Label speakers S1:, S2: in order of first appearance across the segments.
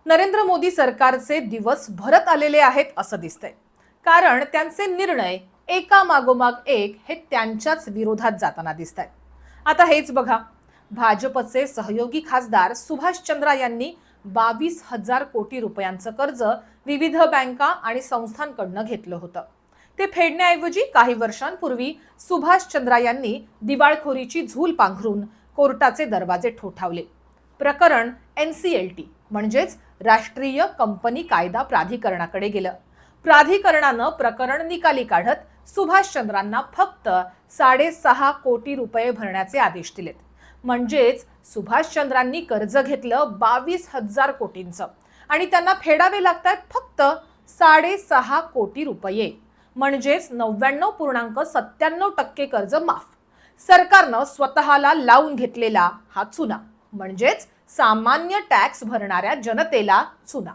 S1: नरेंद्र मोदी सरकारचे दिवस भरत आलेले आहेत असं दिसतंय. कारण त्यांचे निर्णय एका मागोमाग एक हे त्यांच्याच विरोधात जाताना दिसत आहेत. आता हेच बघा, भाजपचे सहयोगी खासदार सुभाष चंद्रा यांनी 22,000 कोटी रुपयांचं कर्ज विविध बँका आणि संस्थांकडनं घेतलं होतं. ते फेडण्याऐवजी काही वर्षांपूर्वी सुभाष चंद्रा यांनी दिवाळखोरीची झूल पांघरून कोर्टाचे दरवाजे ठोठावले. प्रकरण NCLT म्हणजेच राष्ट्रीय कंपनी कायदा प्राधिकरणाकडे गेलं. प्राधिकरणानं प्रकरण निकाली काढत सुभाष चंद्रांना फक्त 6.5 कोटी रुपये भरण्याचे आदेश दिलेत. म्हणजेच सुभाष चंद्रांनी कर्ज घेतलं 22,000 कोटींचं आणि त्यांना फेडावे लागतात फक्त 6.5 कोटी रुपये. म्हणजेच 99.97% कर्ज माफ. सरकारनं स्वतःला लावून घेतलेला हा चुना, म्हणजेच सामान्य टॅक्स भरणाऱ्या जनतेला चुना.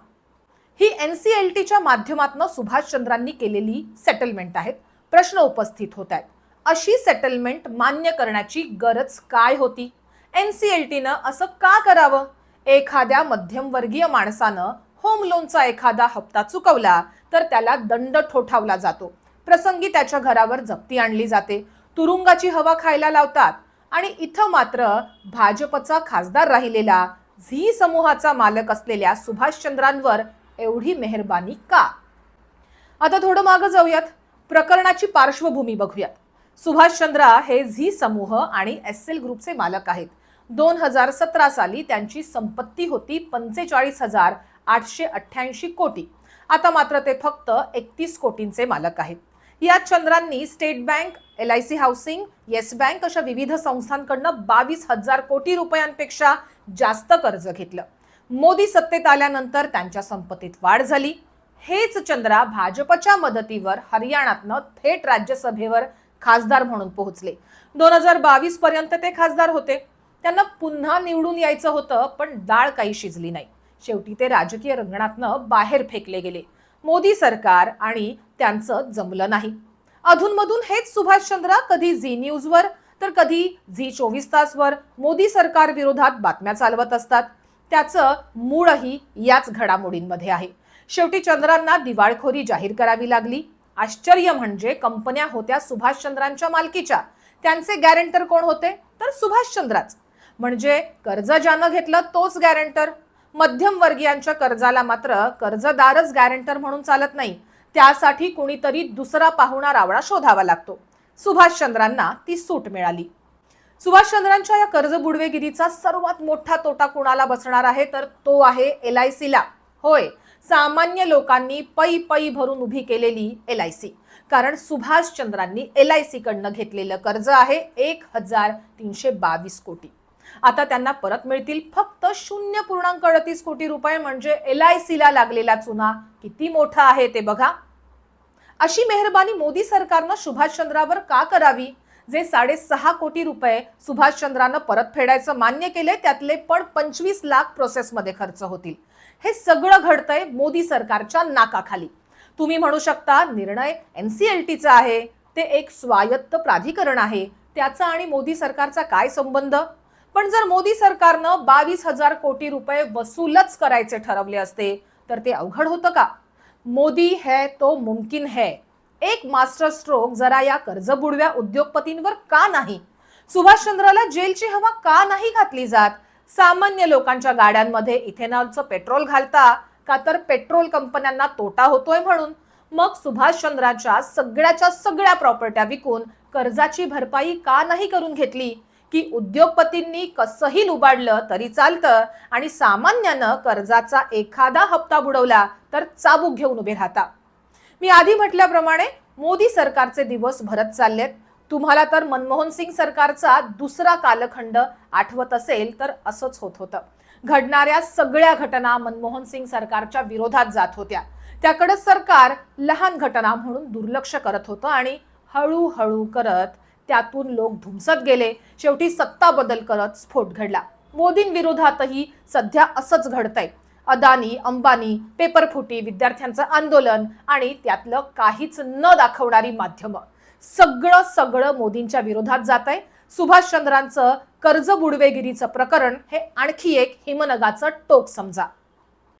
S1: ही NCLTच्या माध्यमातून सुभाष चंद्रांनी केलेली सेटलमेंट आहेत. प्रश्न उपस्थित होत आहेत, अशी सेटलमेंट मान्य करण्याची गरज काय होती? NCLTनं असं का करावं? एखाद्या मध्यमवर्गीय माणसानं होम लोनचा एखादा हप्ता चुकवला तर त्याला दंड ठोठावला जातो. प्रसंगी त्याच्या घरावर जप्ती आणली जाते, तुरुंगाची हवा खायला लावतात. आणि इथं मात्र भाजपचा खासदार राहिलेला झी समूहाचा मालक असलेल्या सुभाष चंद्रांवर एवढी मेहरबानी का? आता थोडं मागं जाऊयात, प्रकरणाची पार्श्वभूमी बघूयात. सुभाष चंद्रा हे झी समूह आणि SL ग्रुपचे मालक आहेत. 2017 साली त्यांची संपत्ती होती 45,888 कोटी. आता मात्र ते फक्त 31 कोटींचे मालक आहेत. यात चंद्रांनी state bank, LIC housing, yes bank अशा विविध संस्थांकडनं 22,000 कोटी रुपयांपेक्षा जास्त कर्ज घेतलं. मोदी सत्तेत आल्यानंतर त्यांच्या संपत्तीत वाढ झाली. हेच चंद्रा भाजपच्या मदतीवर हरियाणातनं थेट राज्यसभेवर खासदार म्हणून पोहोचले. 2022 पर्यंत ते खासदार होते. त्यांना पुन्हा निवडून यायचं होतं, पण डाळ काही शिजली नाही. शेवटी ते राजकीय रिंगणातनं बाहेर फेकले गेले. मोदी सरकार आणि त्यांचं जमलं नाही. अधूनमधून हेच सुभाष चंद्रा कधी झी न्यूजवर तर कधी झी 24 तासवर मोदी सरकार विरोधात बातम्या चालवत असतात. त्याचं मूळही याच घडामोडींमध्ये आहे. शेवटी चंद्रांना दिवाळखोरी जाहीर करावी लागली. आश्चर्य म्हणजे कंपन्या होत्या सुभाष चंद्रांच्या मालकीच्या. त्यांचे गॅरेंटर कोण होते? तर सुभाष चंद्राच. म्हणजे कर्ज ज्यानं घेतलं तोच गॅरेंटर. मध्यमवर्गीयांच्या कर्जाला मात्र कर्जदारच गॅरेंटर म्हणून चालत नाही. त्यासाठी कोणीतरी दुसरा पाहुणा रावळा शोधावा लागतो. सुभाष चंद्रांना ती सूट मिळाली. सुभाष चंद्रांच्या या कर्ज बुडवेगिरीचा सर्वात मोठा तोटा कुणाला बसणार आहे? तर तो आहे LICला. होय, सामान्य लोकांनी पै पै भरून उभी केलेली LIC. कारण सुभाष चंद्रांनी LIC कडनं घेतलेलं कर्ज आहे 1,322 कोटी. आता त्यांना परत मिळतील फक्त 0.38 कोटी रुपये. म्हणजे LICला लागलेला चुना किती मोठा आहे ते बघा. अशी मेहरबानी मोदी सरकारनं सुभाष चंद्रावर का करावी? जे 6.5 कोटी रुपये सुभाष चंद्रानं परत फेडायचं मान्य केले, त्यातले पण 25 लाख प्रोसेसमध्ये खर्च होतील. हे सगळं घडतंय मोदी सरकारच्या नाकाखाली. तुम्ही म्हणू शकता निर्णय NCLTचा आहे, ते एक स्वायत्त प्राधिकरण आहे, त्याचा आणि मोदी सरकारचा काय संबंध? पण जर मोदी सरकारनं 22,000 कोटी रुपये वसूलच करायचे ठरवले असते तर ते अवघड होतं का? मोदी है तो मुमकिन है. एक मास्टर स्ट्रोक जरा या कर्ज बुडव्या उद्योगपतींवर का नाही? सुभाष चंद्राला जेलची हवा का नाही घातली जात? सामान्य लोकांच्या गाड्यांमध्ये इथेनॉलचं पेट्रोल घालता का तर पेट्रोल कंपन्यांना तोटा होतोय म्हणून? मग सुभाष चंद्राच्या सगळ्याच्या सगळ्या प्रॉपर्ट्या विकून कर्जाची भरपाई का नाही करून घेतली? की उद्योगपतींनी कसंही लुबाडलं तरी चालतं आणि सामान्यानं कर्जाचा एखादा हप्ता बुडवला तर चाबूक घेऊन उभे राहता. मी आधी म्हटल्याप्रमाणे मोदी सरकारचे दिवस भरत चाललेत. तुम्हाला तर मनमोहन सिंग सरकारचा दुसरा कालखंड आठवत असेल तर असंच होत होतं. घडणाऱ्या सगळ्या घटना मनमोहन सिंग सरकारच्या विरोधात जात होत्या. त्याकडे सरकार लहान घटना म्हणून दुर्लक्ष करत होतं आणि हळूहळू करत त्यातून लोक धुमसत गेले. शेवटी सत्ता बदल करत स्फोट घडला. मोदींविरोधातही सध्या असंच घडतंय. अदानी, अंबानी, पेपरफुटी, विद्यार्थ्यांचं आंदोलन आणि त्यातलं काहीच न दाखवणारी माध्यमं, सगळं मोदींच्या विरोधात जातंय. सुभाष चंद्रांचं कर्ज बुडवेगिरीचं प्रकरण हे आणखी एक हिमनगाचं टोक समजा.